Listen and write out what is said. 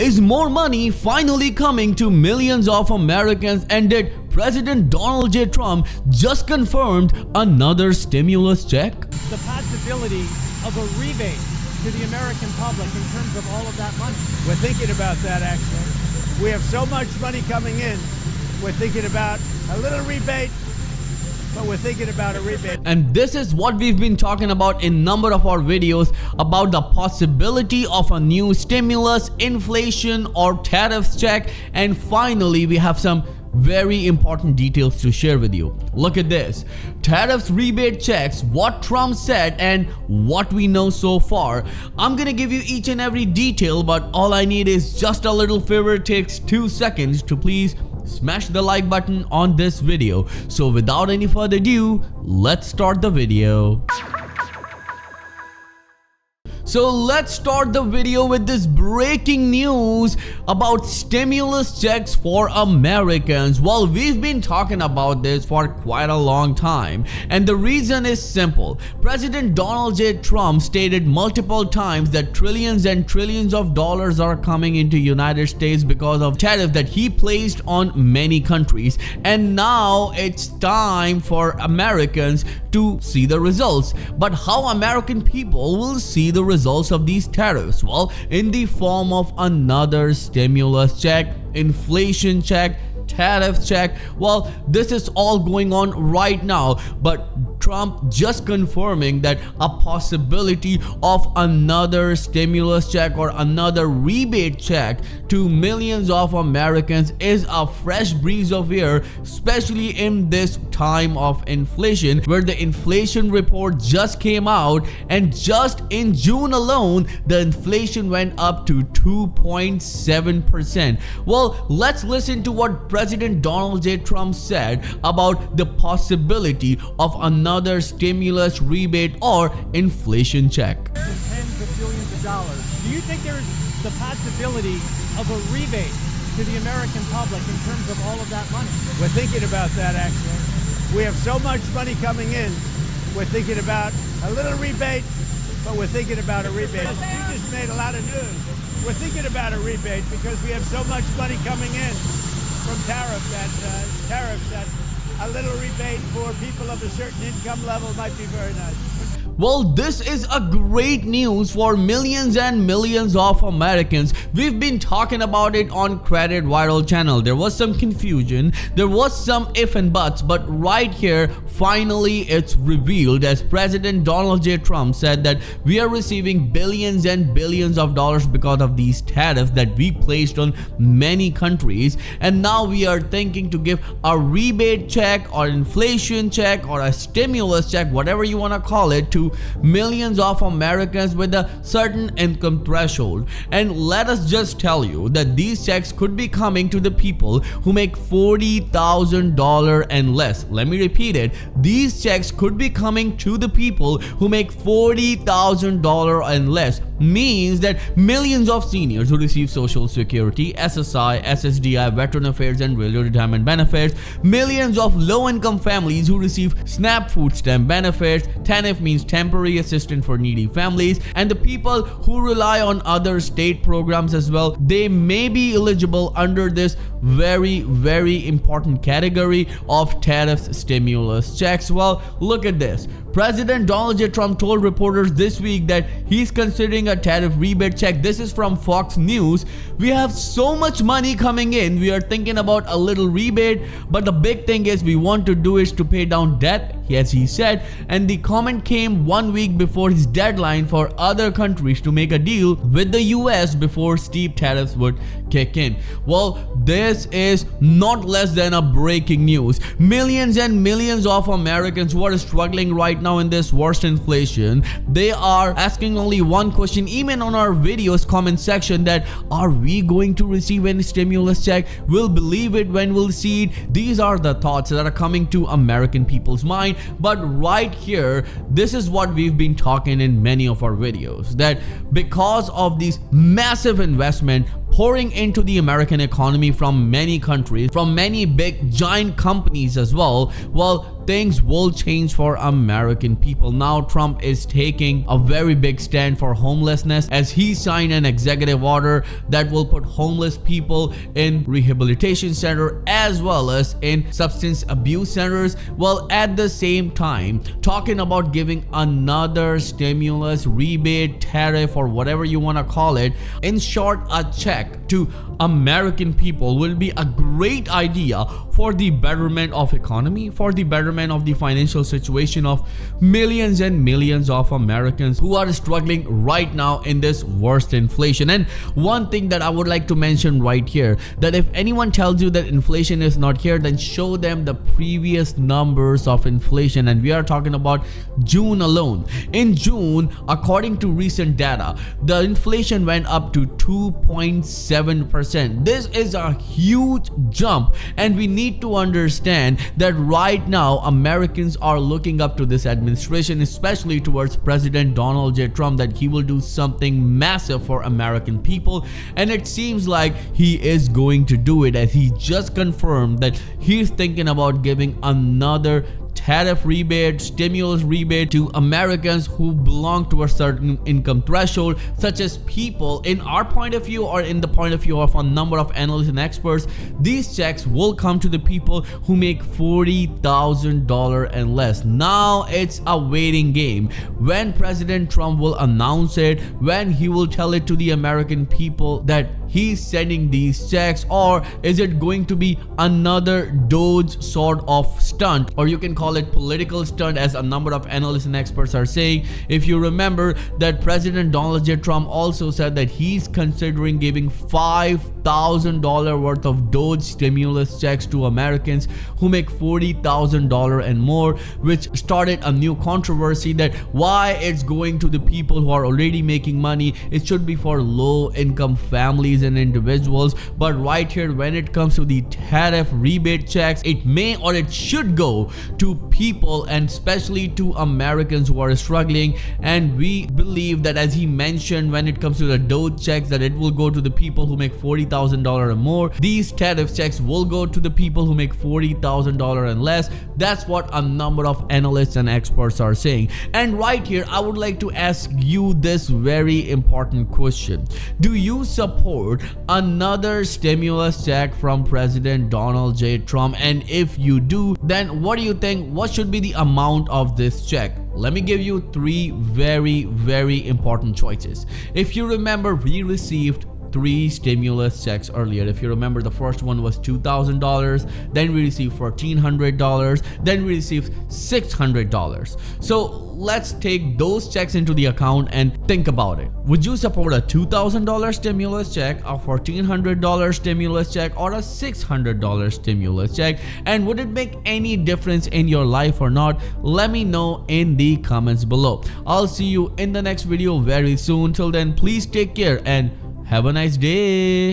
Is more money finally coming to millions of Americans, and did President Donald J. Trump just confirmed another stimulus check? The possibility of a rebate to the American public in terms of all of that money. We're thinking about that, actually. We have so much money coming in. We're thinking about a little rebate, but we're thinking about a rebate. And this is what we've been talking about in number of our videos about the possibility of a new stimulus, inflation, or tariffs check. And finally, we have some very important details to share with you. Look at this. Tariffs rebate checks, what Trump said and what we know so far. I'm gonna give you each and every detail, but all I need is just a little favor. It takes 2 seconds to please smash the like button on this video. So without any further ado, let's start the video. So let's start the video with this breaking news about stimulus checks for Americans. Well, we've been talking about this for quite a long time, and the reason is simple. President Donald J. Trump stated multiple times that trillions and trillions of dollars are coming into United States because of tariff that he placed on many countries, and now it's time for Americans to see the results. But how American people will see the results of these tariffs? Well, in the form of another stimulus check, inflation check, tariff check. Well, this is all going on right now, but Trump just confirming that a possibility of another stimulus check or another rebate check to millions of Americans is a fresh breeze of air, especially in this time of inflation, where the inflation report just came out, and just in June alone, the inflation went up to 2.7%. Well, let's listen to what President Donald J. Trump said about the possibility of another stimulus, rebate, or inflation check. Tens of billions of dollars. Do you think there is the possibility of a rebate to the American public in terms of all of that money? We're thinking about that, actually. We have so much money coming in. We're thinking about a little rebate, but we're thinking about a rebate. You just made a lot of news. We're thinking about a rebate because we have so much money coming in from tariffs that a little rebate for people of a certain income level might be very nice. Well, this is a great news for millions and millions of Americans. We've been talking about it on Credit Viral channel. There was some confusion, there was some if and buts, but right here, finally it's revealed, as President Donald J. Trump said that we are receiving billions and billions of dollars because of these tariffs that we placed on many countries, and now we are thinking to give a rebate check or inflation check or a stimulus check, whatever you want to call it, to millions of Americans with a certain income threshold. And let us just tell you that these checks could be coming to the people who make $40,000 and less. Let me repeat it. These checks could be coming to the people who make $40,000 and less. Means that millions of seniors who receive Social Security, SSI, SSDI, Veteran Affairs, and Regular Retirement benefits, millions of low-income families who receive SNAP food stamp benefits, TANF means temporary assistance for needy families, and the people who rely on other state programs as well, they may be eligible under this very, very important category of tariffs stimulus checks. Well, look at this. President Donald J. Trump told reporters this week that he's considering a tariff rebate check. This is from Fox News. We have so much money coming in, we are thinking about a little rebate, but the big thing is we want to do is to pay down debt, as he said. And the comment came 1 week before his deadline for other countries to make a deal with the US before steep tariffs would kick in. Well, this is not less than a breaking news. Millions and millions of Americans who are struggling right now in this worst inflation, they are asking only one question, even on our videos comment section, that are we going to receive any stimulus check? We'll believe it when we'll see it. These are the thoughts that are coming to American people's mind. But right here, this is what we've been talking in many of our videos, that because of these massive investment pouring into the American economy from many countries, from many big giant companies as well, well, things will change for American people. Now Trump is taking a very big stand for homelessness as he signed an executive order that will put homeless people in rehabilitation center as well as in substance abuse centers, while at the same time talking about giving another stimulus, rebate, tariff, or whatever you want to call it. In short, a check to American people will be a great idea for the betterment of economy, for the betterment of the financial situation of millions and millions of Americans who are struggling right now in this worst inflation. And one thing that I would like to mention right here, that if anyone tells you that inflation is not here, then show them the previous numbers of inflation. And we are talking about June alone. In June, according to recent data, the inflation went up to 2.7%. This is a huge jump, and we need to understand that right now Americans are looking up to this administration, especially towards President Donald J. Trump, that he will do something massive for American people, and it seems like he is going to do it, as he just confirmed that he's thinking about giving another tariff rebate, stimulus rebate to Americans who belong to a certain income threshold, such as people, in our point of view or in the point of view of a number of analysts and experts. These checks will come to the people who make $40,000 and less. Now it's a waiting game. When President Trump will announce it, when he will tell it to the American people that he's sending these checks, or is it going to be another Doge sort of stunt, or you can call it political stunt, as a number of analysts and experts are saying. If you remember that President Donald J. Trump also said that he's considering giving $5,000 worth of Doge stimulus checks to Americans who make $40,000 and more, which started a new controversy that why it's going to the people who are already making money. It should be for low income families and individuals. But right here, when it comes to the tariff rebate checks, it may or it should go to people, and especially to Americans who are struggling. And we believe that, as he mentioned, when it comes to the Doge checks, that it will go to the people who make $40,000 or more. These tariff checks will go to the people who make $40,000 and less. That's what a number of analysts and experts are saying. And right here, I would like to ask you this very important question: do you support another stimulus check from President Donald J. Trump? And if you do, then what do you think? What should be the amount of this check? Let me give you three very important choices. If you remember, we received 3 stimulus checks earlier. If you remember, the first one was $2,000, then we received $1,400, then we received $600. So let's take those checks into the account and think about it. Would you support a $2,000 stimulus check, a $1,400 stimulus check, or a $600 stimulus check? And would it make any difference in your life or not? Let me know in the comments below. I'll see you in the next video very soon. Till then, please take care and have a nice day.